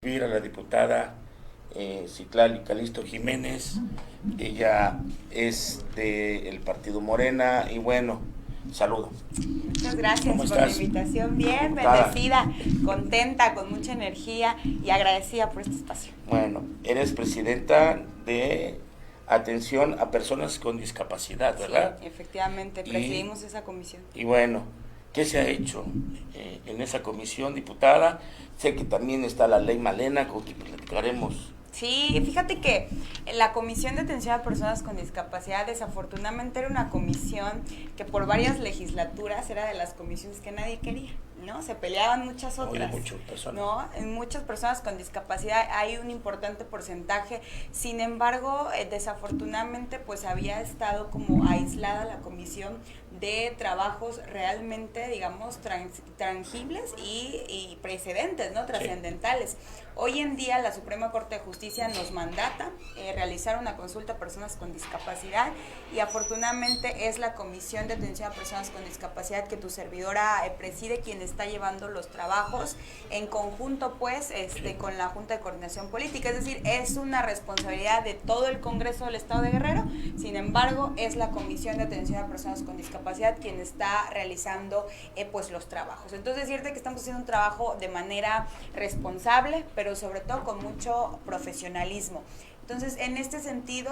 A la diputada Citlali Calisto Jiménez. Ella es del partido Morena y bueno, saludo. Muchas gracias por la invitación. Bien, diputada, bendecida, contenta, con mucha energía y agradecida por este espacio. Bueno, eres presidenta de Atención a Personas con Discapacidad, ¿verdad? Sí, efectivamente, presidimos esa comisión. Y bueno, ¿qué se ha hecho en esa comisión, diputada? Sé que también está la ley Malena, con que platicaremos. Sí, fíjate que la Comisión de Atención a Personas con Discapacidad desafortunadamente era una comisión que por varias legislaturas era de las comisiones que nadie quería, ¿no? Se peleaban muchas otras, ¿no? En muchas personas con discapacidad hay un importante porcentaje, sin embargo, desafortunadamente pues había estado como aislada la comisión de trabajos realmente, digamos, tangibles y precedentes, ¿no? Trascendentales. Hoy en día la Suprema Corte de Justicia nos mandata realizar una consulta a personas con discapacidad y afortunadamente es la Comisión de Atención a Personas con Discapacidad que tu servidora preside quien está llevando los trabajos en conjunto pues con la Junta de Coordinación Política, es decir, es una responsabilidad de todo el Congreso del Estado de Guerrero, sin embargo es la Comisión de Atención a Personas con Discapacidad quien está realizando pues los trabajos. Entonces decirte que estamos haciendo un trabajo de manera responsable, pero sobre todo con mucho profesionalismo. Entonces, en este sentido,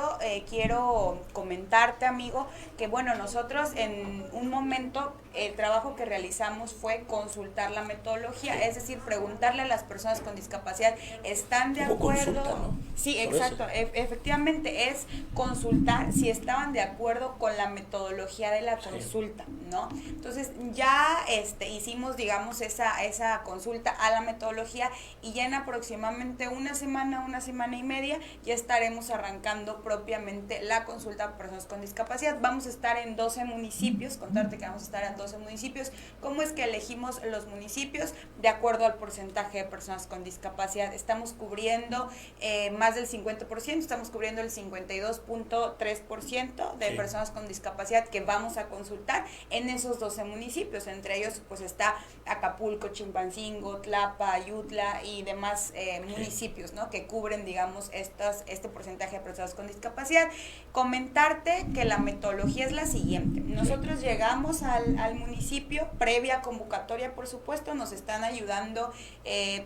quiero comentarte, amigo, que bueno, nosotros en un momento el trabajo que realizamos fue consultar la metodología, es decir, preguntarle a las personas con discapacidad, ¿están de acuerdo? Consulta, ¿no? Sí, exacto, efectivamente es consultar si estaban de acuerdo con la metodología de la consulta, ¿no? Entonces, ya hicimos, digamos, esa consulta a la metodología y ya en aproximadamente una semana y media, ya estaremos arrancando propiamente la consulta a personas con discapacidad. Vamos a estar en 12 municipios, contarte que vamos a estar en 12 municipios. ¿Cómo es que elegimos los municipios? De acuerdo al porcentaje de personas con discapacidad. Estamos cubriendo más del 50%, estamos cubriendo el 52.3% de personas con discapacidad que vamos a consultar en esos 12 municipios. Entre ellos pues está Acapulco, Chilpancingo, Tlapa, Ayutla y demás municipios, ¿no? Que cubren, digamos, este porcentaje de personas con discapacidad. Comentarte que la metodología es la siguiente. Nosotros llegamos al municipio, previa convocatoria, por supuesto, nos están ayudando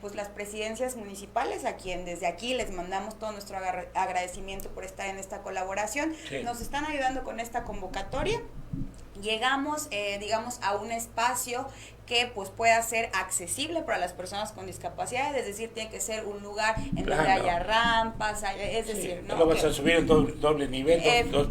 pues las presidencias municipales, a quien desde aquí les mandamos todo nuestro agradecimiento por estar en esta colaboración. Nos están ayudando con esta convocatoria. Llegamos, digamos, a un espacio que pues pueda ser accesible para las personas con discapacidad, es decir, tiene que ser un lugar en donde haya rampas, es decir, ¿no? Lo vas a subir en doble nivel,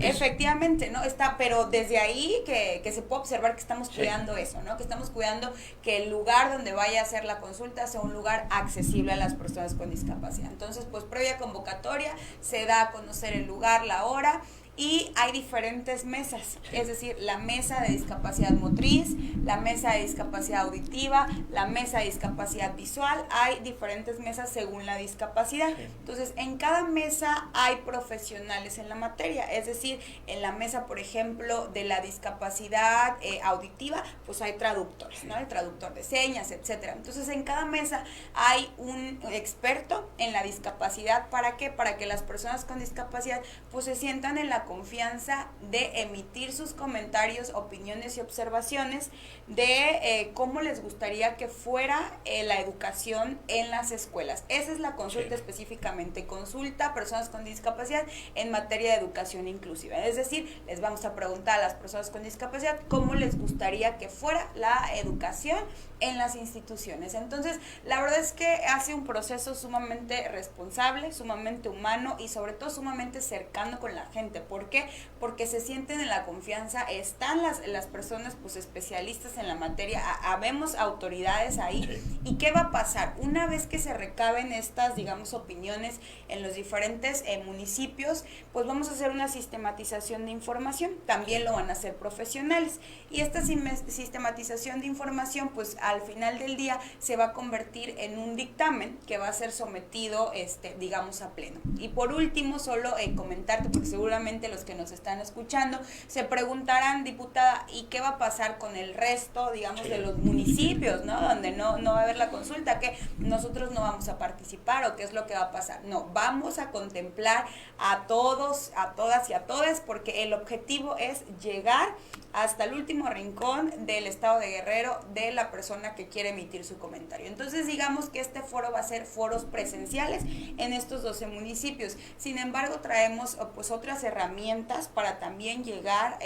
efectivamente, ¿no? Está, pero desde ahí que se puede observar que estamos cuidando eso, ¿no? Que estamos cuidando que el lugar donde vaya a hacer la consulta sea un lugar accesible a las personas con discapacidad. Entonces, pues previa convocatoria, se da a conocer el lugar, la hora, y hay diferentes mesas, es decir, la mesa de discapacidad motriz, la mesa de discapacidad auditiva, la mesa de discapacidad visual, hay diferentes mesas según la discapacidad. Entonces, en cada mesa hay profesionales en la materia, es decir, en la mesa, por ejemplo, de la discapacidad auditiva, pues hay traductores, ¿no? El traductor de señas, etcétera. Entonces, en cada mesa hay un experto en la discapacidad, ¿para qué? Para que las personas con discapacidad pues se sientan en la confianza de emitir sus comentarios, opiniones y observaciones de cómo les gustaría que fuera la educación en las escuelas. Esa es la consulta específicamente, consulta a personas con discapacidad en materia de educación inclusiva. Es decir, les vamos a preguntar a las personas con discapacidad cómo les gustaría que fuera la educación en las instituciones. Entonces, la verdad es que hace un proceso sumamente responsable, sumamente humano y sobre todo sumamente cercano con la gente. ¿Por qué? Porque se sienten en la confianza, están las personas pues especialistas en la materia, habemos autoridades ahí. ¿Y qué va a pasar? Una vez que se recaben estas, digamos, opiniones en los diferentes municipios, pues vamos a hacer una sistematización de información, también lo van a hacer profesionales. Y esta sistematización de información, pues al final del día se va a convertir en un dictamen que va a ser sometido, digamos, a pleno. Y por último, solo comentarte, porque seguramente seguramente los que nos están escuchando se preguntarán, diputada, ¿y qué va a pasar con el resto, digamos, de los municipios, ¿no? Donde no va a haber la consulta, que nosotros no vamos a participar o qué es lo que va a pasar. No, vamos a contemplar a todos, a todas y a todes, porque el objetivo es llegar hasta el último rincón del estado de Guerrero de la persona que quiere emitir su comentario. Entonces, digamos que este foro va a ser foros presenciales en estos 12 municipios. Sin embargo, traemos pues otras herramientas para también llegar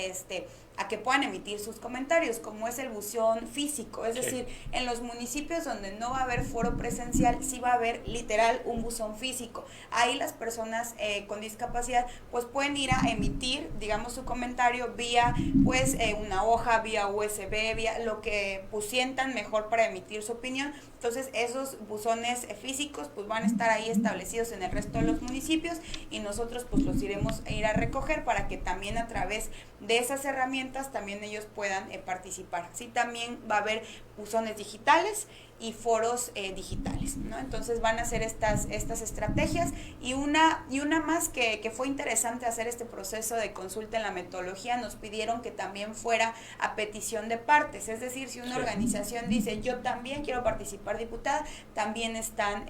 a que puedan emitir sus comentarios, como es el buzón físico, es decir, en los municipios donde no va a haber foro presencial, sí va a haber literal un buzón físico. Ahí las personas con discapacidad pues pueden ir a emitir, digamos, su comentario vía pues una hoja, vía USB, vía lo que pues sientan mejor para emitir su opinión. Entonces esos buzones físicos pues van a estar ahí establecidos en el resto de los municipios y nosotros pues los iremos a ir a recoger para que también a través de esas herramientas también ellos puedan participar. Sí, también va a haber buzones digitales y foros digitales, ¿no? Entonces van a hacer estas estrategias y una más que fue interesante hacer este proceso de consulta en la metodología. Nos pidieron que también fuera a petición de partes, es decir, si una organización dice yo también quiero participar, diputada, también están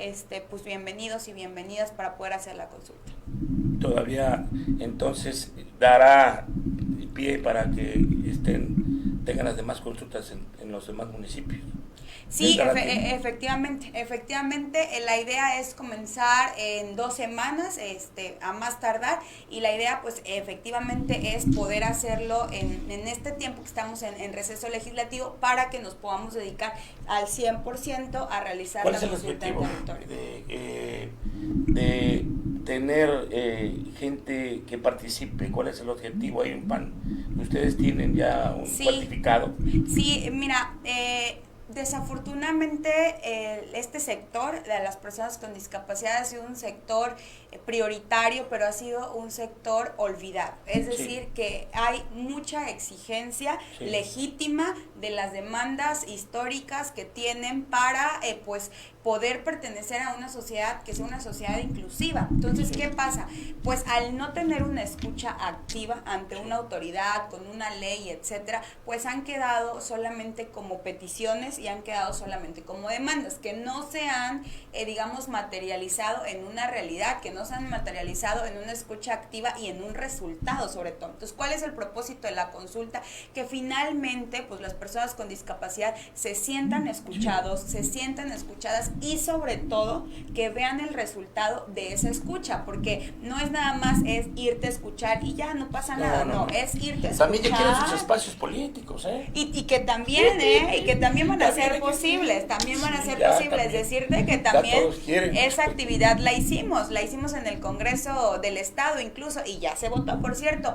pues bienvenidos y bienvenidas para poder hacer la consulta. Todavía entonces dará pie para que tengan las demás consultas en los demás municipios. Sí, efectivamente, la idea es comenzar en 2 semanas, a más tardar, y la idea pues efectivamente es poder hacerlo en este tiempo que estamos en receso legislativo para que nos podamos dedicar al 100% a realizar la consulta en territorio. De tener gente que participe, ¿cuál es el objetivo? ¿Hay un plan? ¿Ustedes tienen ya un cuantificado? Sí, mira, desafortunadamente este sector de las personas con discapacidad ha sido un sector prioritario, pero ha sido un sector olvidado. Es decir, que hay mucha exigencia legítima de las demandas históricas que tienen para pues poder pertenecer a una sociedad que sea una sociedad inclusiva. Entonces, ¿qué pasa? Pues al no tener una escucha activa ante una autoridad, con una ley, etcétera, pues han quedado solamente como peticiones y han quedado solamente como demandas, que no se han, digamos, materializado en una realidad, que no se han materializado en una escucha activa y en un resultado, sobre todo. Entonces, ¿cuál es el propósito de la consulta? Que finalmente, pues las personas con discapacidad se sientan escuchados, se sientan escuchadas y sobre todo que vean el resultado de esa escucha, porque no es nada más es irte a escuchar y ya no pasa nada, no, es irte a escuchar. También ya quieren sus espacios políticos, y que también, y que también van a ser posibles, decirte que también esa actividad la hicimos en el Congreso del Estado incluso, y ya se votó, por cierto,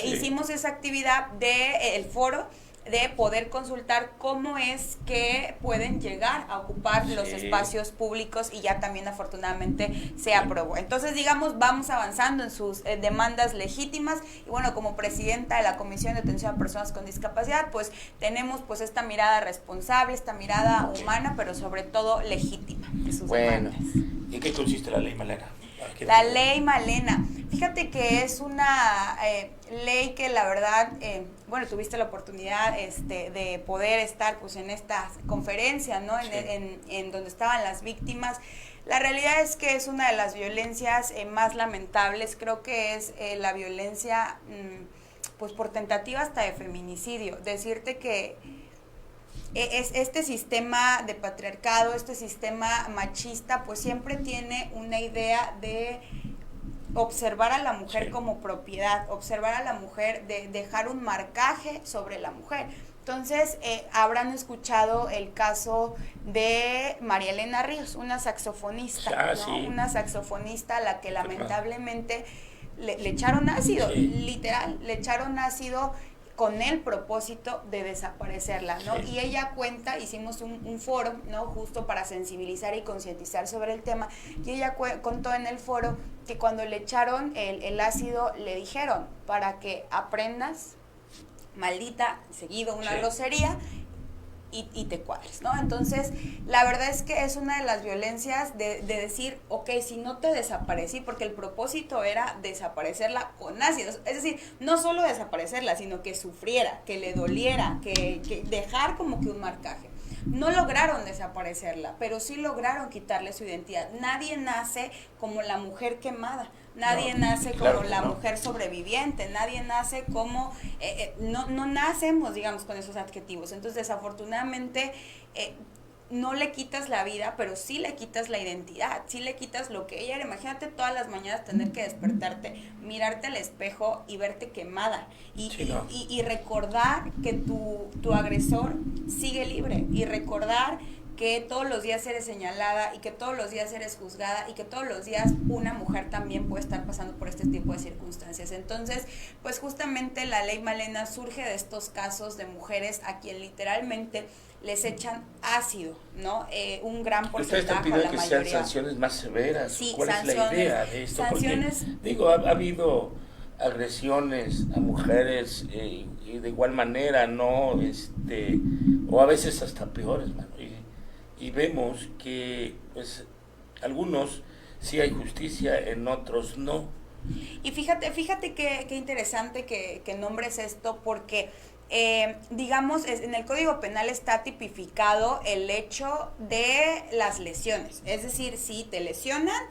hicimos esa actividad de el foro, de poder consultar cómo es que pueden llegar a ocupar los espacios públicos y ya también afortunadamente se aprobó. Entonces, digamos, vamos avanzando en sus demandas legítimas y bueno, como presidenta de la Comisión de Atención a Personas con Discapacidad, pues tenemos pues esta mirada responsable, esta mirada humana, pero sobre todo legítima de sus demandas. ¿Y qué consiste la ley Malena? La ley Malena, fíjate que es una ley que la verdad, bueno, tuviste la oportunidad de poder estar pues en esta conferencia, ¿no? En donde estaban las víctimas. La realidad es que es una de las violencias más lamentables, creo que es la violencia pues por tentativa hasta de feminicidio. Decirte que este sistema de patriarcado, este sistema machista, pues siempre tiene una idea de observar a la mujer como propiedad, observar a la mujer, de dejar un marcaje sobre la mujer. Entonces, habrán escuchado el caso de María Elena Ríos, una saxofonista, una saxofonista a la que lamentablemente le echaron ácido, literal, le echaron ácido con el propósito de desaparecerla, ¿no? Y ella cuenta, hicimos un foro, ¿no? Justo para sensibilizar y concientizar sobre el tema, y ella contó en el foro que cuando le echaron el ácido le dijeron, para que aprendas, maldita, seguido una grosería, y te cuadres, ¿no? Entonces, la verdad es que es una de las violencias de decir, ok, si no te desaparecí, porque el propósito era desaparecerla con ácido, es decir, no solo desaparecerla, sino que sufriera, que le doliera, que dejar como que un marcaje. No lograron desaparecerla, pero sí lograron quitarle su identidad. Nadie nace como la mujer quemada, nadie nace como la mujer sobreviviente, nadie nace como, no nacemos, digamos, con esos adjetivos. Entonces, desafortunadamente, no le quitas la vida, pero sí le quitas la identidad, sí le quitas lo que ella era. Imagínate todas las mañanas tener que despertarte, mirarte al espejo y verte quemada y recordar que tu agresor sigue libre y recordar que todos los días eres señalada y que todos los días eres juzgada y que todos los días una mujer también puede estar pasando por este tipo de circunstancias. Entonces, pues justamente la ley Malena surge de estos casos de mujeres a quien literalmente les echan ácido, ¿no? Un gran porcentaje, la mayoría. Que sean sanciones más severas. Sí, ¿Cuál es la idea de esto? Sanciones. Porque, digo, ha habido agresiones a mujeres y de igual manera, ¿no? O a veces hasta peores, mano. Y vemos que, pues, algunos sí hay justicia, en otros no. Y fíjate qué interesante que nombres esto, porque digamos, en el Código Penal está tipificado el hecho de las lesiones, es decir, si te lesionan,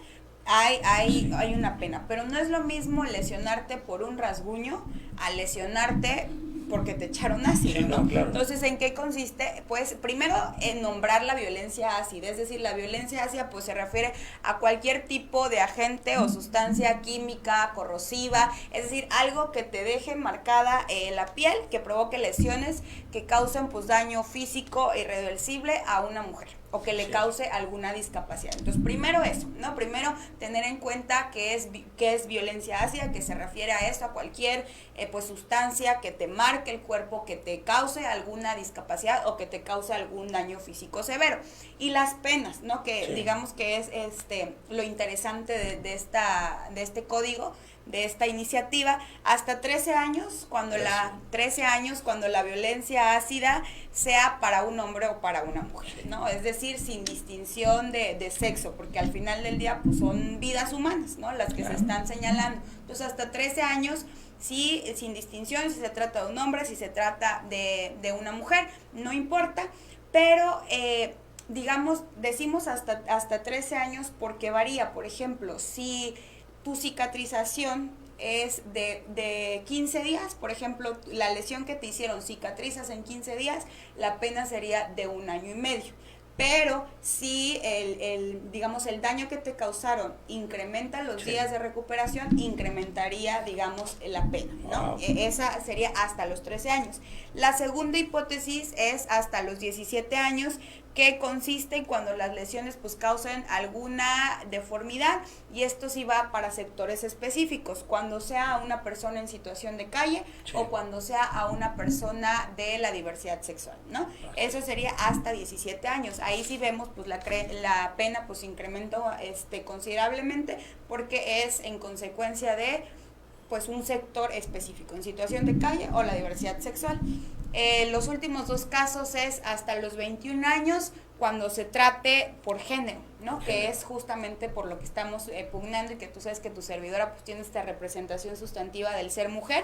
hay una pena, pero no es lo mismo lesionarte por un rasguño a lesionarte porque te echaron ácido, sí, ¿no? Claro. Entonces, ¿en qué consiste? Pues, primero, en nombrar la violencia ácida, es decir, la violencia ácida, pues, se refiere a cualquier tipo de agente o sustancia química, corrosiva, es decir, algo que te deje marcada la piel, que provoque lesiones, que causen, pues, daño físico irreversible a una mujer, o que le cause alguna discapacidad. Entonces, primero eso, ¿no? Primero, tener en cuenta que es violencia ácida, que se refiere a esto, a cualquier, pues, sustancia que te marque el cuerpo, que te cause alguna discapacidad o que te cause algún daño físico severo. Y las penas, ¿no? Que digamos que es lo interesante de este código, de esta iniciativa, hasta 13 años cuando la violencia ácida sea para un hombre o para una mujer, ¿no? Es decir, sin distinción de sexo, porque al final del día, pues, son vidas humanas, ¿no? Las que se están señalando. Entonces, hasta 13 años, sí, sin distinción, si se trata de un hombre, si se trata de una mujer, no importa, pero digamos, decimos hasta 13 años porque varía. Por ejemplo, si tu cicatrización es de 15 días, por ejemplo, la lesión que te hicieron cicatrizas en 15 días, la pena sería de 1 año y medio. Pero si digamos, el daño que te causaron incrementa los días de recuperación, incrementaría, digamos, la pena, ¿no? Wow. Esa sería hasta los 13 años. La segunda hipótesis es hasta los 17 años, que consiste en cuando las lesiones, pues, causen alguna deformidad, y esto sí va para sectores específicos, cuando sea a una persona en situación de calle o cuando sea a una persona de la diversidad sexual, ¿no? Eso sería hasta 17 años. Ahí sí vemos, pues, la pena, pues, incrementó considerablemente, porque es en consecuencia de, pues, un sector específico en situación de calle o la diversidad sexual. Los últimos 2 casos es hasta los 21 años cuando se trate por género, ¿no? Que es justamente por lo que estamos pugnando, y que tú sabes que tu servidora, pues, tiene esta representación sustantiva del ser mujer.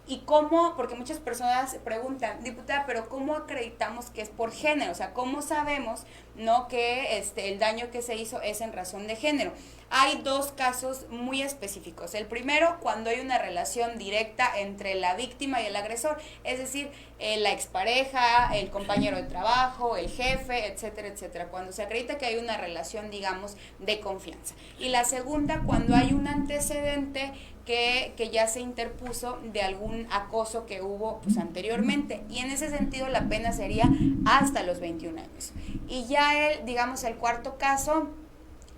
¿Y cómo? Porque muchas personas preguntan, diputada, pero ¿cómo acreditamos que es por género? O sea, ¿cómo sabemos, no, que el daño que se hizo es en razón de género? Hay 2 casos muy específicos. El primero, cuando hay una relación directa entre la víctima y el agresor, es decir, la expareja, el compañero de trabajo, el jefe, etcétera, etcétera. Cuando se acredita que hay una relación, digamos, de confianza. Y la segunda, cuando hay un antecedente que ya se interpuso de algún acoso que hubo, pues, anteriormente, y en ese sentido la pena sería hasta los 21 años. Y ya digamos, el cuarto caso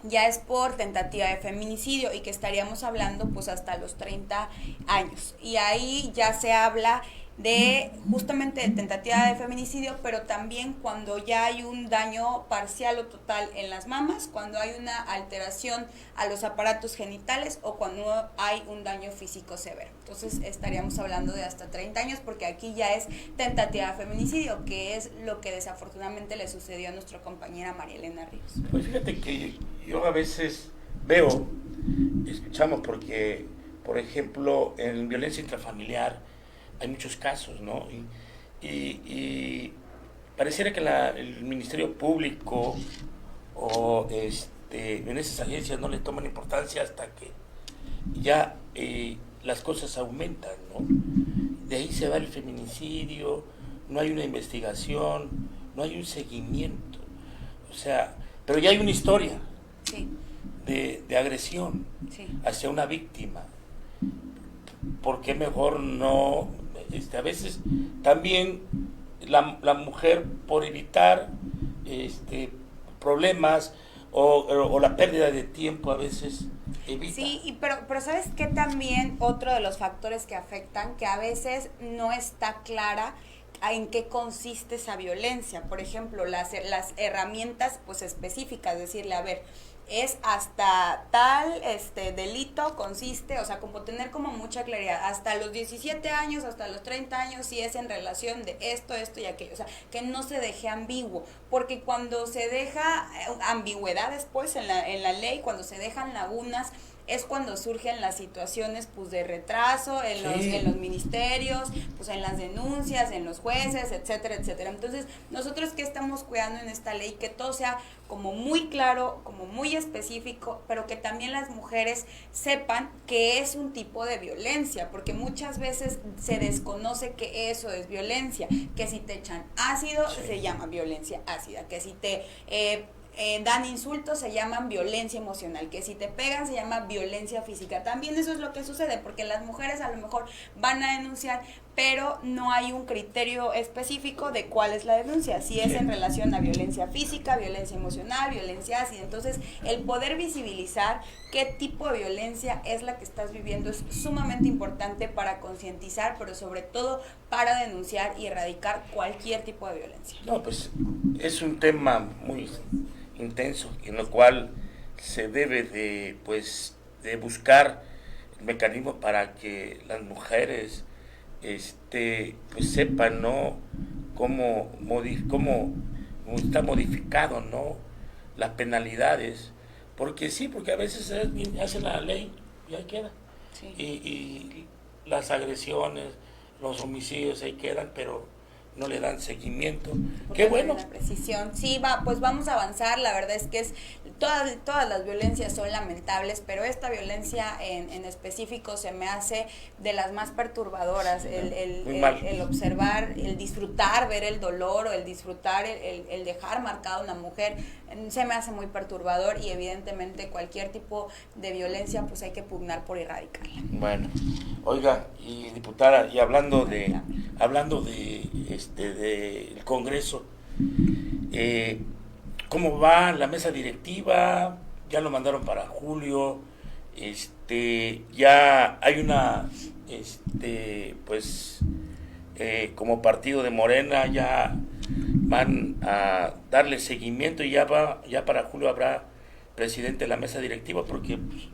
ya es por tentativa de feminicidio, y que estaríamos hablando, pues, hasta los 30 años. Y ahí ya se habla de justamente de tentativa de feminicidio, pero también cuando ya hay un daño parcial o total en las mamas, cuando hay una alteración a los aparatos genitales o cuando hay un daño físico severo. Entonces estaríamos hablando de hasta 30 años, porque aquí ya es tentativa de feminicidio, que es lo que desafortunadamente le sucedió a nuestra compañera María Elena Ríos. Pues fíjate que yo a veces veo, escuchamos, porque, por ejemplo, en violencia intrafamiliar hay muchos casos, ¿no? Y pareciera que el Ministerio Público o en esas agencias no le toman importancia hasta que ya las cosas aumentan, ¿no? De ahí se va el feminicidio, no hay una investigación, no hay un seguimiento, o sea, pero ya hay una historia sí. de agresión sí. hacia una víctima. ¿Por qué mejor no? A veces también la mujer, por evitar problemas o la pérdida de tiempo, a veces evita. Sí, pero ¿sabes qué? También otro de los factores que afectan, que a veces no está clara en qué consiste esa violencia. Por ejemplo, las herramientas pues específicas, decirle, a ver, es hasta tal delito consiste, o sea, como tener como mucha claridad, hasta los 17 años, hasta los 30 años, si es en relación de esto y aquello, o sea, que no se deje ambiguo, porque cuando se deja ambigüedades pues en la ley, cuando se dejan lagunas, es cuando surgen las situaciones pues de retraso en los ministerios, pues en las denuncias, en los jueces, etcétera, etcétera. Entonces, nosotros ¿qué estamos cuidando en esta ley? Que todo sea como muy claro, como muy específico, pero que también las mujeres sepan que es un tipo de violencia, porque muchas veces se desconoce que eso es violencia, que si te echan ácido se llama violencia ácida, que si te dan insultos se llaman violencia emocional, que si te pegan se llama violencia física. También eso es lo que sucede, porque las mujeres a lo mejor van a denunciar, pero no hay un criterio específico de cuál es la denuncia, si es en relación a violencia física, violencia emocional, violencia ácida. Entonces, el poder visibilizar qué tipo de violencia es la que estás viviendo es sumamente importante para concientizar, pero sobre todo para denunciar y erradicar cualquier tipo de violencia. No, pues es un tema muy intenso, en lo cual se debe de buscar mecanismos para que las mujeres pues sepan, ¿no?, cómo está modificado, ¿no?, las penalidades, porque a veces hace la ley y ahí queda, sí. y las agresiones, los homicidios ahí quedan, pero no le dan seguimiento. Qué bueno. La precisión. Sí, pues vamos a avanzar. La verdad es que todas las violencias son lamentables, pero esta violencia en específico se me hace de las más perturbadoras. El observar, el disfrutar, ver el dolor, o el disfrutar, el dejar marcada a una mujer, se me hace muy perturbador, y evidentemente cualquier tipo de violencia pues hay que pugnar por erradicarla. Bueno, oiga, y diputada, y hablando de del Congreso, ¿cómo va la mesa directiva? Ya lo mandaron para julio, ya hay una, como partido de Morena ya van a darle seguimiento, y ya para julio habrá presidente de la mesa directiva, porque pues,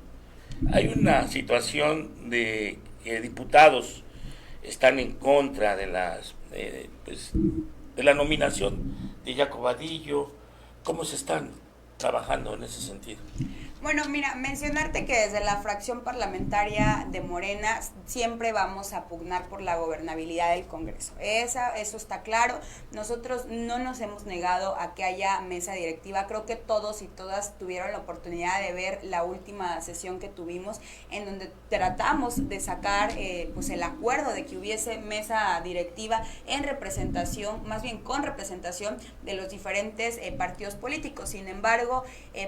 hay una situación de que diputados están en contra de de la nominación de Jacob Vadillo. ¿Cómo se están trabajando en ese sentido? Bueno, mira, mencionarte que desde la fracción parlamentaria de Morena siempre vamos a pugnar por la gobernabilidad del Congreso. Eso está claro. Nosotros no nos hemos negado a que haya mesa directiva. Creo que todos y todas tuvieron la oportunidad de ver la última sesión que tuvimos, en donde tratamos de sacar pues el acuerdo de que hubiese mesa directiva en representación, más bien con representación de los diferentes partidos políticos. Sin embargo,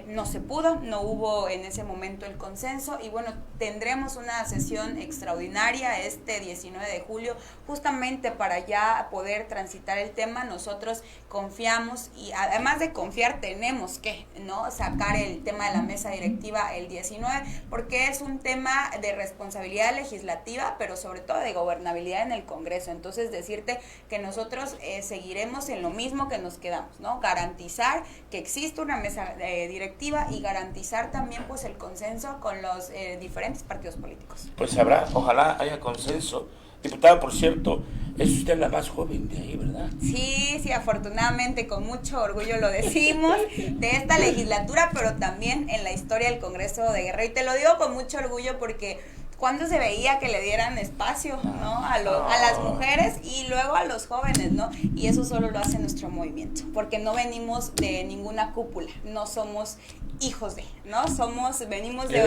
no se pudo, no hubo hubo en ese momento el consenso y bueno, tendremos una sesión extraordinaria este 19 de julio justamente para ya poder transitar el tema. Nosotros confiamos y además de confiar tenemos que, ¿no?, sacar el tema de la mesa directiva el 19 porque es un tema de responsabilidad legislativa, pero sobre todo de gobernabilidad en el Congreso. Entonces decirte que nosotros seguiremos en lo mismo que nos quedamos, ¿no? Garantizar que existe una mesa directiva y garantizar también pues el consenso con los diferentes partidos políticos. Pues ojalá haya consenso. Diputada, por cierto, es usted la más joven de ahí, ¿verdad? Sí, afortunadamente, con mucho orgullo lo decimos, de esta legislatura, pero también en la historia del Congreso de Guerrero. Y te lo digo con mucho orgullo porque cuando se veía que le dieran espacio, ¿no?, a las mujeres y luego a los jóvenes, ¿no? Y eso solo lo hace nuestro movimiento, porque no venimos de ninguna cúpula, no somos hijos de, ¿no? Venimos de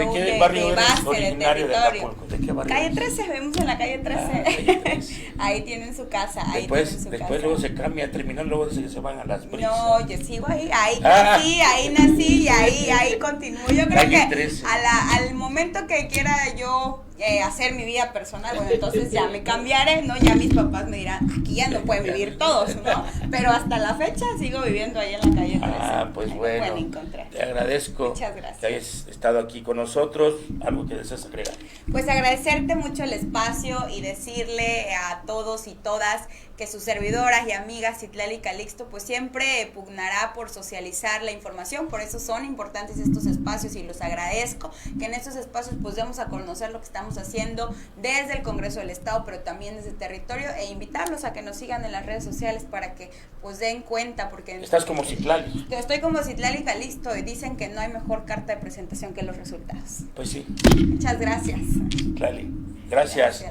base, de territorio. ¿De qué barrio? Calle 13, vemos en la calle 13. Calle 13. Ahí tienen su casa, Después luego se cambia, terminan luego de que se van a las brisas. No, yo sigo ahí nací y ahí continúo. Yo creo Calle que 13. al momento que quiera yo hacer mi vida personal, bueno, entonces ya me cambiaré, ¿no? Ya mis papás me dirán, aquí ya no pueden vivir todos, ¿no? Pero hasta la fecha sigo viviendo ahí en la calle 13. Pues ahí bueno, pueden encontrar. te agradezco. Muchas gracias. Que hayas estado aquí con nosotros. ¿Algo que deseas agregar? Pues agradecerte mucho el espacio y decirle a todos y todas que sus servidoras y amigas Citlali Calixto pues siempre pugnará por socializar la información, por eso son importantes estos espacios y los agradezco, que en estos espacios pues demos a conocer lo que estamos haciendo desde el Congreso del Estado, pero también desde el territorio, e invitarlos a que nos sigan en las redes sociales para que pues den cuenta, porque estás como Citlali. Estoy como Citlali Calixto y dicen que no hay mejor carta de presentación que los resultados. Pues sí. Muchas gracias. Citlali, gracias.